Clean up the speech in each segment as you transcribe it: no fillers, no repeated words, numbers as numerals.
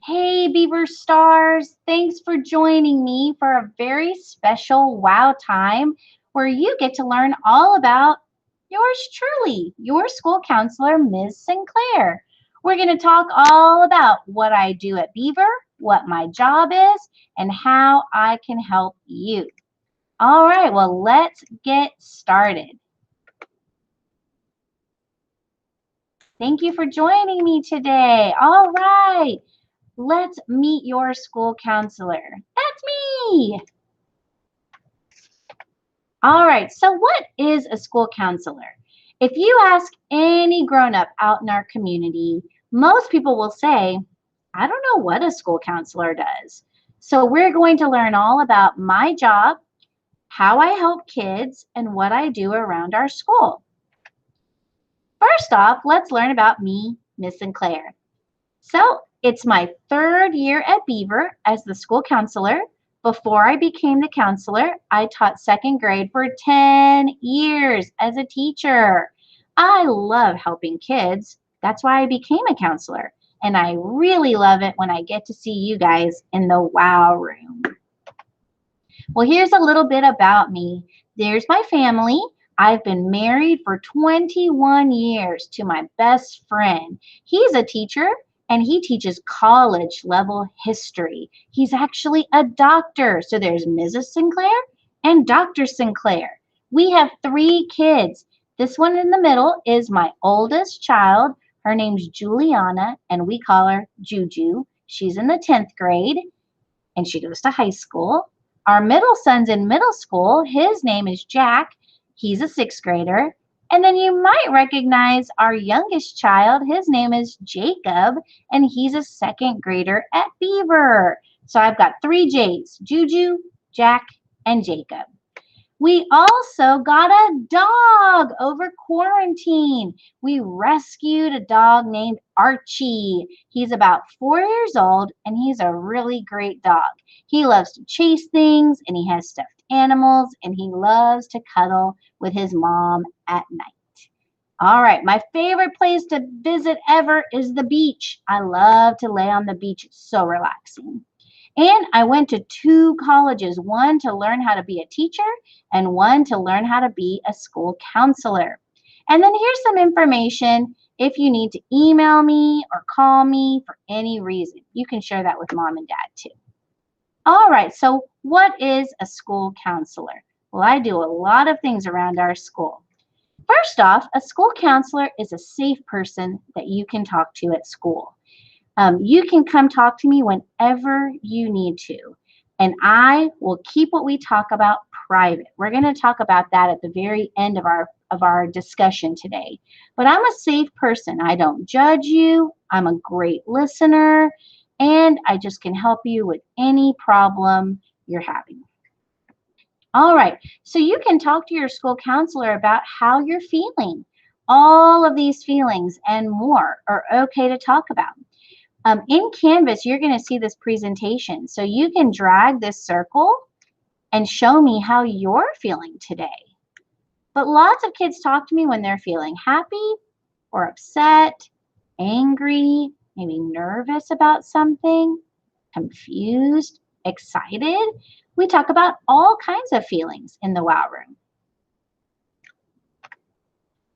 Hey, Beaver Stars, thanks for joining me for a very special wow time where you get to learn all about yours truly, your school counselor, Ms. Sinclair. We're going to talk all about what I do at Beaver, what my job is, and how I can help you. All right, well, let's get started. Thank you for joining me today. All right. Let's meet your school counselor. That's me. All right, so what is a school counselor? If you ask any grown up out in our community, most people will say, I don't know what a school counselor does. So we're going to learn all about my job, how I help kids, and what I do around our school. First off, let's learn about me, Miss Sinclair. So it's my third year at Beaver as the school counselor. Before I became the counselor, I taught second grade for 10 years as a teacher. I love helping kids. That's why I became a counselor. And I really love it when I get to see you guys in the wow room. Well, here's a little bit about me. There's my family. I've been married for 21 years to my best friend. He's a teacher and he teaches college level history. He's actually a doctor. So there's Mrs. Sinclair and Dr. Sinclair. We have 3 kids. This one in the middle is my oldest child. Her name's Juliana and we call her Juju. She's in the 10th grade and she goes to high school. Our middle son's in middle school. His name is Jack. He's a 6th grader. And then you might recognize our youngest child. His name is Jacob, and he's a 2nd grader at Beaver. So I've got 3 J's, Juju, Jack, and Jacob. We also got a dog over quarantine. We rescued a dog named Archie. He's about 4 years old and he's a really great dog. He loves to chase things and he has stuffed animals and he loves to cuddle with his mom at night. All right, my favorite place to visit ever is the beach. I love to lay on the beach. It's so relaxing. And I went to 2 colleges, one to learn how to be a teacher and one to learn how to be a school counselor. And then here's some information if you need to email me or call me for any reason. You can share that with mom and dad too. All right, so what is a school counselor? Well, I do a lot of things around our school. First off, a school counselor is a safe person that you can talk to at school. You can come talk to me whenever you need to, and I will keep what we talk about private. We're going to talk about that at the very end of our discussion today. But I'm a safe person. I don't judge you. I'm a great listener, and I just can help you with any problem you're having. All right, so you can talk to your school counselor about how you're feeling. All of these feelings and more are okay to talk about. In Canvas, you're going to see this presentation. So you can drag this circle and show me how you're feeling today. But lots of kids talk to me when they're feeling happy or upset, angry, maybe nervous about something, confused, excited. We talk about all kinds of feelings in the wow room.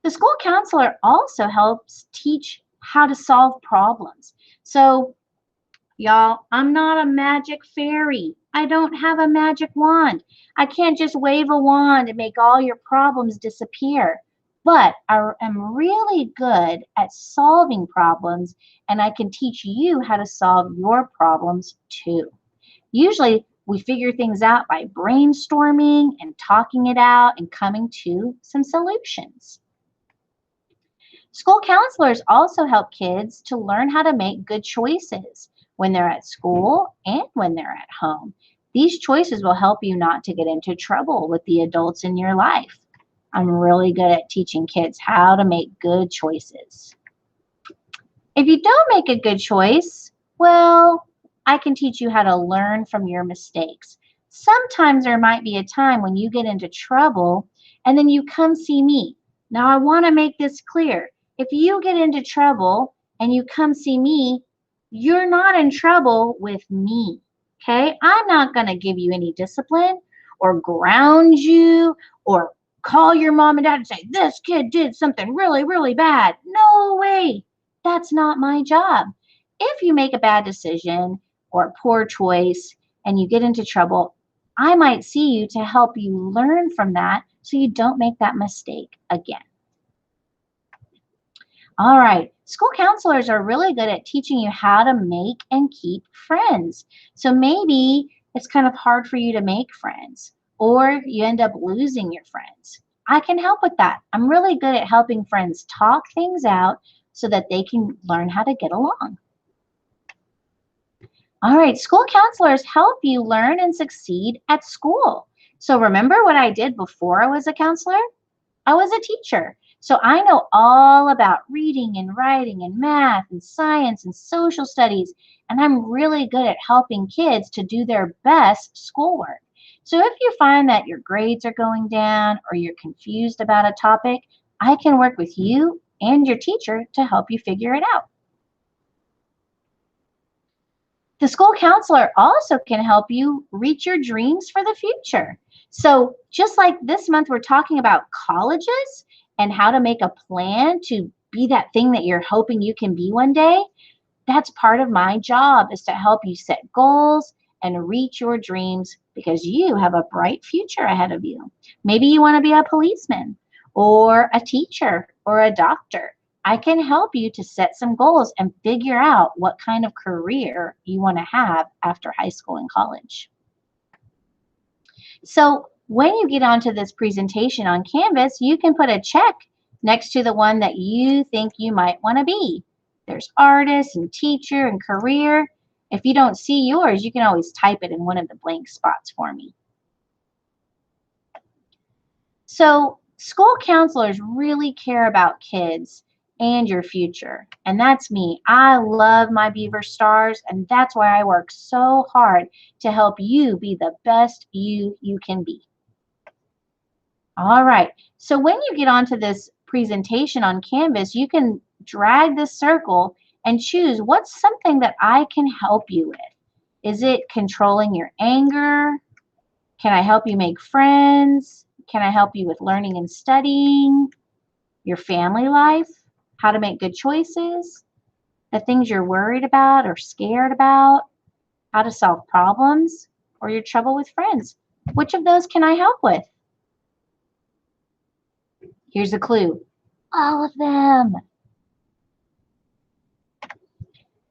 The school counselor also helps teach how to solve problems. So y'all, I'm not a magic fairy. I don't have a magic wand. I can't just wave a wand and make all your problems disappear. But I am really good at solving problems, and I can teach you how to solve your problems too. Usually, we figure things out by brainstorming and talking it out and coming to some solutions. School counselors also help kids to learn how to make good choices when they're at school and when they're at home. These choices will help you not to get into trouble with the adults in your life. I'm really good at teaching kids how to make good choices. If you don't make a good choice, well, I can teach you how to learn from your mistakes. Sometimes there might be a time when you get into trouble and then you come see me. Now, I want to make this clear. If you get into trouble and you come see me, you're not in trouble with me. Okay? I'm not going to give you any discipline or ground you or call your mom and dad and say, this kid did something really, really bad. No way. That's not my job. If you make a bad decision or a poor choice and you get into trouble, I might see you to help you learn from that so you don't make that mistake again. All right. School counselors are really good at teaching you how to make and keep friends. So maybe it's kind of hard for you to make friends or you end up losing your friends. I can help with that. I'm really good at helping friends talk things out so that they can learn how to get along. All right, school counselors help you learn and succeed at school. So remember what I did before I was a counselor? I was a teacher. So I know all about reading and writing and math and science and social studies. And I'm really good at helping kids to do their best schoolwork. So if you find that your grades are going down or you're confused about a topic, I can work with you and your teacher to help you figure it out. The school counselor also can help you reach your dreams for the future. So just like this month, we're talking about colleges and how to make a plan to be that thing that you're hoping you can be one day. That's part of my job, is to help you set goals and reach your dreams because you have a bright future ahead of you. Maybe you want to be a policeman or a teacher or a doctor. I can help you to set some goals and figure out what kind of career you want to have after high school and college. So when you get onto this presentation on Canvas, you can put a check next to the one that you think you might want to be. There's artist and teacher and career. If you don't see yours, you can always type it in one of the blank spots for me. So school counselors really care about kids and your future. And that's me. I love my Beaver Stars, and that's why I work so hard to help you be the best you can be. All right. So when you get onto this presentation on Canvas, you can drag this circle and choose what's something that I can help you with. Is it controlling your anger? Can I help you make friends? Can I help you with learning and studying? Your family life? How to make good choices? The things you're worried about or scared about? How to solve problems? Or your trouble with friends? Which of those can I help with? Here's a clue. All of them.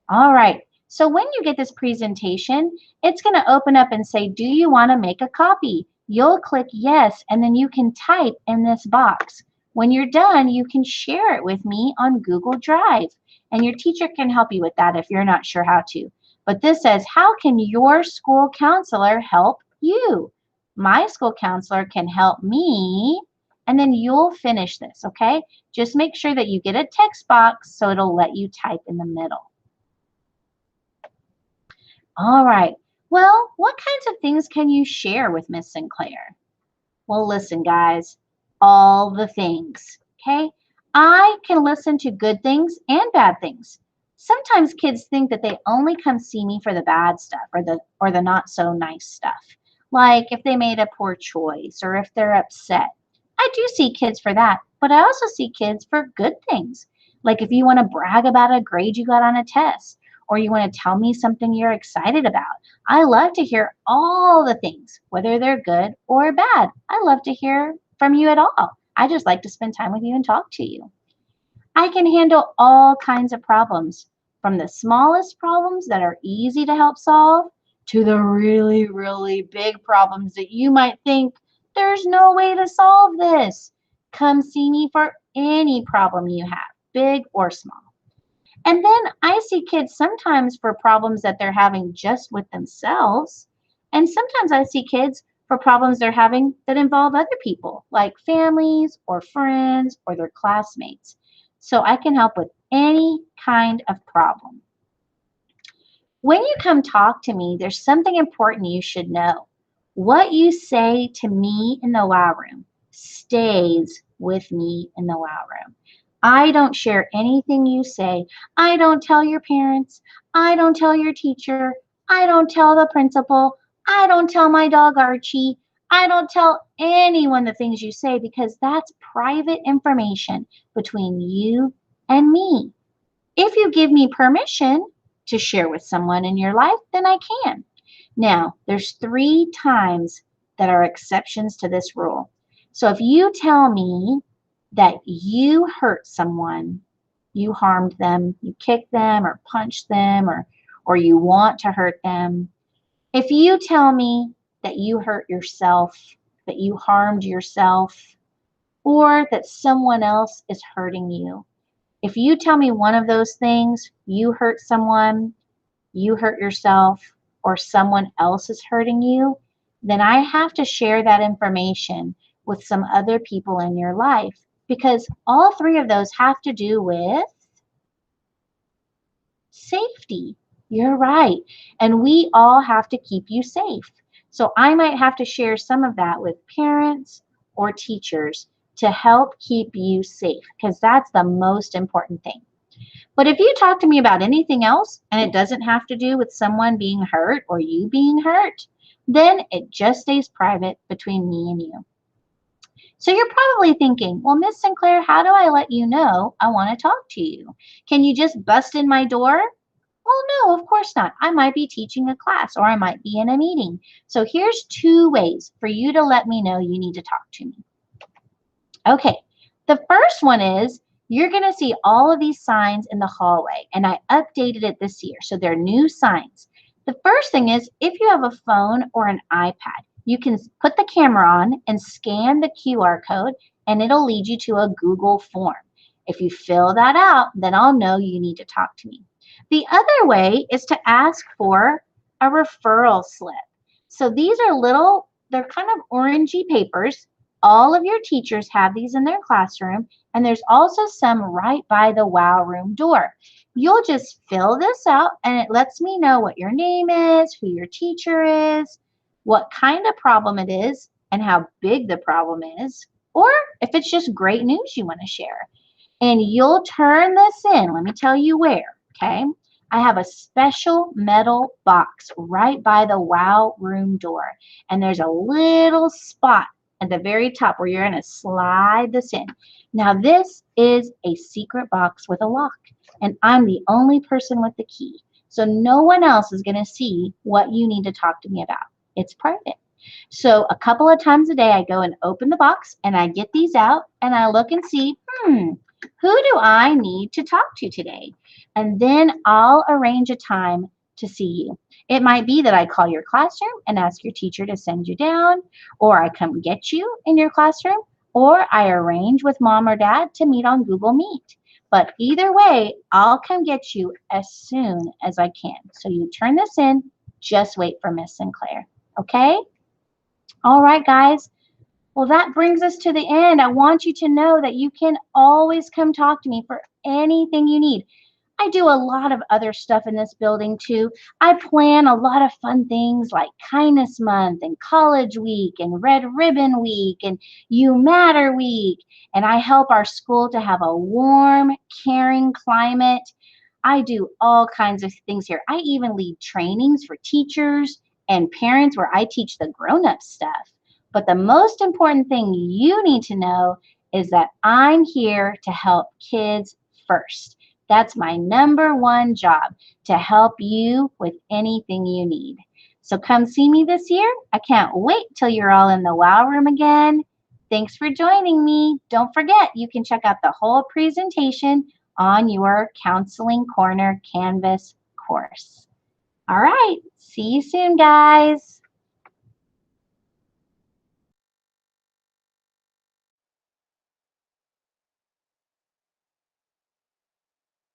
All right. So when you get this presentation, it's going to open up and say, do you want to make a copy? You'll click yes, and then you can type in this box. When you're done, you can share it with me on Google Drive, and your teacher can help you with that if you're not sure how to. But this says, how can your school counselor help you? My school counselor can help me, and then you'll finish this, okay? Just make sure that you get a text box so it'll let you type in the middle. All right. Well, what kinds of things can you share with Miss Sinclair? Well, listen, guys, all the things, okay? I can listen to good things and bad things. Sometimes kids think that they only come see me for the bad stuff or the not so nice stuff, like if they made a poor choice or if they're upset. I do see kids for that, but I also see kids for good things, like if you want to brag about a grade you got on a test, or you want to tell me something you're excited about. I love to hear all the things, whether they're good or bad. I love to hear from you at all. I just like to spend time with you and talk to you. I can handle all kinds of problems, from the smallest problems that are easy to help solve to the really, really big problems that you might think, there's no way to solve this. Come see me for any problem you have, big or small. And then I see kids sometimes for problems that they're having just with themselves. And sometimes I see kids for problems they're having that involve other people, like families or friends or their classmates. So I can help with any kind of problem. When you come talk to me, there's something important you should know. What you say to me in the wow room stays with me in the wow room. I don't share anything you say. I don't tell your parents. I don't tell your teacher. I don't tell the principal. I don't tell my dog Archie. I don't tell anyone the things you say because that's private information between you and me. If you give me permission to share with someone in your life, then I can. Now, there's 3 times that are exceptions to this rule. So if you tell me that you hurt someone, you harmed them, you kicked them or punched them or you want to hurt them, if you tell me that you hurt yourself, that you harmed yourself, or that someone else is hurting you, if you tell me one of those things, you hurt someone, you hurt yourself, or someone else is hurting you, then I have to share that information with some other people in your life because all 3 of those have to do with safety. You're right. And we all have to keep you safe. So I might have to share some of that with parents or teachers to help keep you safe because that's the most important thing. But if you talk to me about anything else and it doesn't have to do with someone being hurt or you being hurt, then it just stays private between me and you. So you're probably thinking, well, Miss Sinclair, how do I let you know I want to talk to you? Can you just bust in my door? Well, no, of course not. I might be teaching a class or I might be in a meeting. So here's 2 ways for you to let me know you need to talk to me. Okay, the first one is you're going to see all of these signs in the hallway, and I updated it this year, so they're new signs. The first thing is if you have a phone or an iPad, you can put the camera on and scan the QR code, and it'll lead you to a Google form. If you fill that out, then I'll know you need to talk to me. The other way is to ask for a referral slip. So these are little, they're kind of orangey papers. All of your teachers have these in their classroom, and there's also some right by the WOW room door. You'll just fill this out, and it lets me know what your name is, who your teacher is, what kind of problem it is, and how big the problem is, or if it's just great news you want to share. And you'll turn this in. Let me tell you where, okay? I have a special metal box right by the WOW room door, and there's a little spot at the very top where you're going to slide this in. Now this is a secret box with a lock, and I'm the only person with the key. So no one else is going to see what you need to talk to me about. It's private. So a couple of times a day I go and open the box and I get these out and I look and see, who do I need to talk to today? And then I'll arrange a time to see you. It might be that I call your classroom and ask your teacher to send you down, or I come get you in your classroom, or I arrange with mom or dad to meet on Google Meet. But either way, I'll come get you as soon as I can. So you turn this in, just wait for Miss Sinclair. Okay? All right, guys. Well, that brings us to the end. I want you to know that you can always come talk to me for anything you need. I do a lot of other stuff in this building too. I plan a lot of fun things like Kindness Month and College Week and Red Ribbon Week and You Matter Week. And I help our school to have a warm, caring climate. I do all kinds of things here. I even lead trainings for teachers and parents where I teach the grown-up stuff. But the most important thing you need to know is that I'm here to help kids first. That's my #1 job, to help you with anything you need. So come see me this year. I can't wait till you're all in the WOW room again. Thanks for joining me. Don't forget, you can check out the whole presentation on your Counseling Corner Canvas course. All right, see you soon, guys.